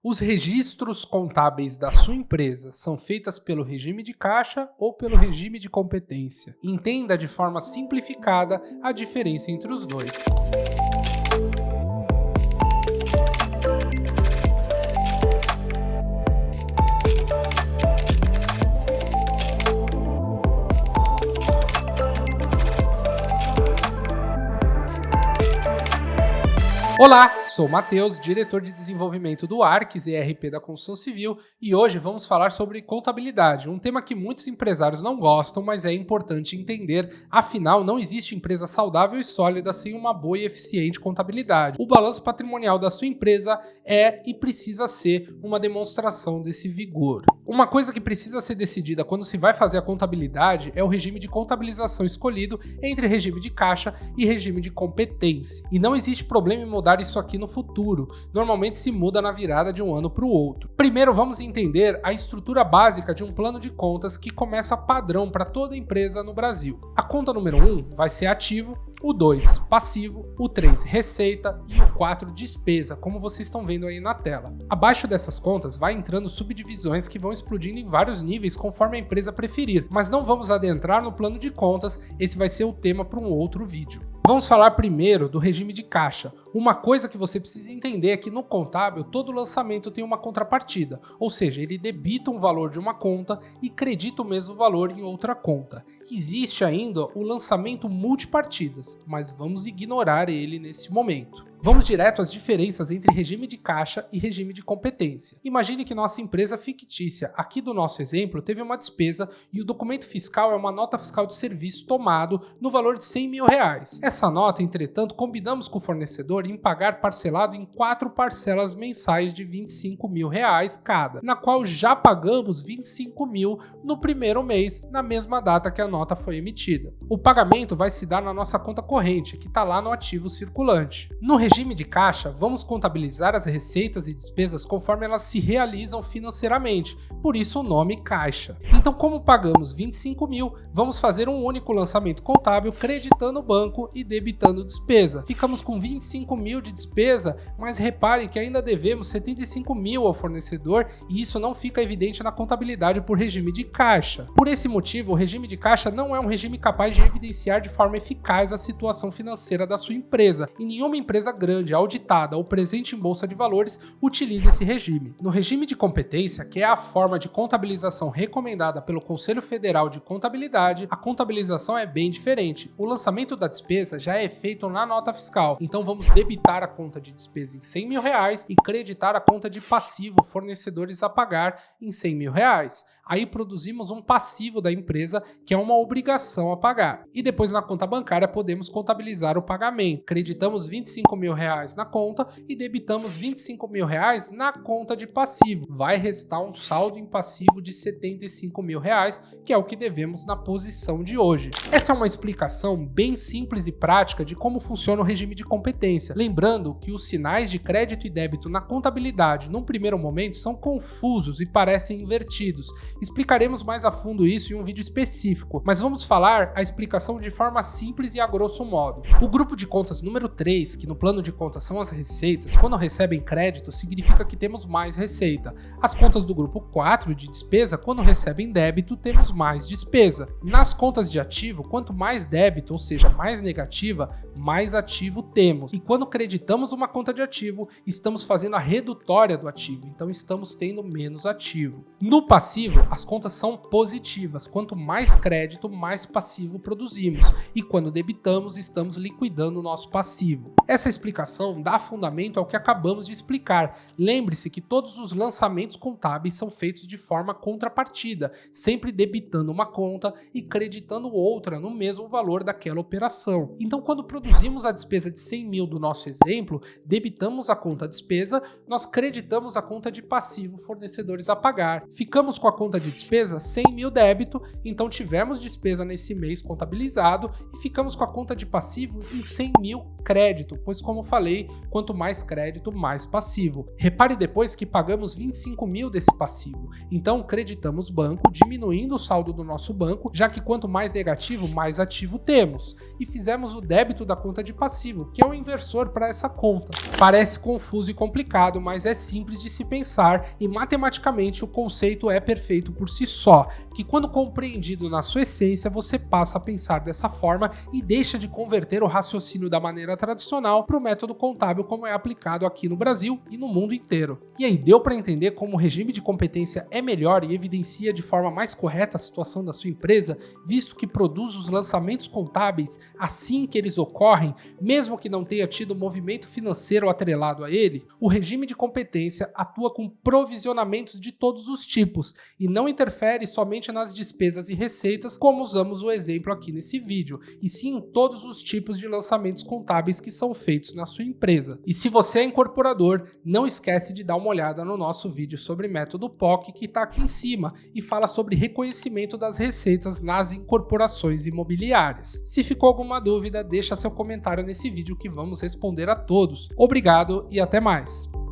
Os registros contábeis da sua empresa são feitos pelo regime de caixa ou pelo regime de competência? Entenda de forma simplificada a diferença entre os dois. Olá, sou o Matheus, diretor de desenvolvimento do Arques ERP da Construção Civil, e hoje vamos falar sobre contabilidade, um tema que muitos empresários não gostam, mas é importante entender, afinal não existe empresa saudável e sólida sem uma boa e eficiente contabilidade. O balanço patrimonial da sua empresa é e precisa ser uma demonstração desse vigor. Uma coisa que precisa ser decidida quando se vai fazer a contabilidade é o regime de contabilização escolhido entre regime de caixa e regime de competência. E não existe problema em mudar isso aqui no futuro, normalmente se muda na virada de um ano para o outro. Primeiro vamos entender a estrutura básica de um plano de contas que começa padrão para toda empresa no Brasil. A conta número 1 vai ser ativo, o 2 passivo, o 3 receita e o 4 despesa, como vocês estão vendo aí na tela. Abaixo dessas contas vai entrando subdivisões que vão explodindo em vários níveis conforme a empresa preferir, mas não vamos adentrar no plano de contas, esse vai ser o tema para um outro vídeo. Vamos falar primeiro do regime de caixa. Uma coisa que você precisa entender é que no contábil todo lançamento tem uma contrapartida, ou seja, ele debita um valor de uma conta e credita o mesmo valor em outra conta. Existe ainda o lançamento multipartidas, mas vamos ignorar ele nesse momento. Vamos direto às diferenças entre regime de caixa e regime de competência. Imagine que nossa empresa fictícia, aqui do nosso exemplo, teve uma despesa e o documento fiscal é uma nota fiscal de serviço tomado no valor de R$100 mil. Essa nota, entretanto, combinamos com o fornecedor em pagar parcelado em 4 parcelas mensais de R$25 mil cada, na qual já pagamos R$25 mil no primeiro mês, na mesma data que a nota foi emitida. O pagamento vai se dar na nossa conta corrente, que está lá no ativo circulante. No regime de caixa, vamos contabilizar as receitas e despesas conforme elas se realizam financeiramente, por isso o nome caixa. Então, como pagamos R$25 mil, vamos fazer um único lançamento contábil creditando o banco e debitando despesa. Ficamos com R$25 mil de despesa, mas repare que ainda devemos R$75 mil ao fornecedor e isso não fica evidente na contabilidade por regime de caixa. Por esse motivo, o regime de caixa não é um regime capaz de evidenciar de forma eficaz a situação financeira da sua empresa, e nenhuma empresa grande, auditada ou presente em bolsa de valores utiliza esse regime. No regime de competência, que é a forma de contabilização recomendada pelo Conselho Federal de Contabilidade, a contabilização é bem diferente. O lançamento da despesa já é feito na nota fiscal, então vamos debitar a conta de despesa em R$100 mil e creditar a conta de passivo, fornecedores a pagar, em R$100 mil. Aí produzimos um passivo da empresa, que é uma obrigação a pagar. E depois na conta bancária podemos contabilizar o pagamento. Creditamos R$25 mil na conta e debitamos R$25 mil na conta de passivo. Vai restar um saldo em passivo de R$75 mil, que é o que devemos na posição de hoje. Essa é uma explicação bem simples e prática de como funciona o regime de competência. Lembrando que os sinais de crédito e débito na contabilidade, num primeiro momento, são confusos e parecem invertidos. Explicaremos mais a fundo isso em um vídeo específico, mas vamos falar a explicação de forma simples e a grosso modo. O grupo de contas número 3, que no plano de contas são as receitas, quando recebem crédito, significa que temos mais receita. As contas do grupo 4 de despesa, quando recebem débito, temos mais despesa. Nas contas de ativo, quanto mais débito, ou seja, mais negativa, mais ativo temos. E quando creditamos uma conta de ativo, estamos fazendo a redutória do ativo, então estamos tendo menos ativo. No passivo, as contas são positivas. Quanto mais crédito, mais passivo produzimos. E quando debitamos, estamos liquidando o nosso passivo. Essa explicação dá fundamento ao que acabamos de explicar. Lembre-se que todos os lançamentos contábeis são feitos de forma contrapartida, sempre debitando uma conta e creditando outra no mesmo valor daquela operação. Então, quando produzimos a despesa de R$100 mil do nosso exemplo, debitamos a conta despesa, nós creditamos a conta de passivo, fornecedores a pagar. Ficamos com a conta de despesa R$100 mil débito, então tivemos despesa nesse mês contabilizado e ficamos com a conta de passivo em R$100 mil crédito, pois como falei, quanto mais crédito, mais passivo. Repare depois que pagamos 25 mil desse passivo, então creditamos banco, diminuindo o saldo do nosso banco, já que quanto mais negativo, mais ativo temos, e fizemos o débito da conta de passivo, que é o inversor para essa conta. Parece confuso e complicado, mas é simples de se pensar e matematicamente o conceito é perfeito por si só, que quando compreendido na sua essência, você passa a pensar dessa forma e deixa de converter o raciocínio da maneira tradicional para o método contábil como é aplicado aqui no Brasil e no mundo inteiro. E aí, deu para entender como o regime de competência é melhor e evidencia de forma mais correta a situação da sua empresa, visto que produz os lançamentos contábeis assim que eles ocorrem, mesmo que não tenha tido movimento financeiro atrelado a ele? O regime de competência atua com provisionamentos de todos os tipos e não interfere somente nas despesas e receitas, como usamos o exemplo aqui nesse vídeo, e sim em todos os tipos de lançamentos contábeis que são feitos na sua empresa. E se você é incorporador, não esquece de dar uma olhada no nosso vídeo sobre método POC que está aqui em cima e fala sobre reconhecimento das receitas nas incorporações imobiliárias. Se ficou alguma dúvida, deixa seu comentário nesse vídeo que vamos responder a todos. Obrigado e até mais!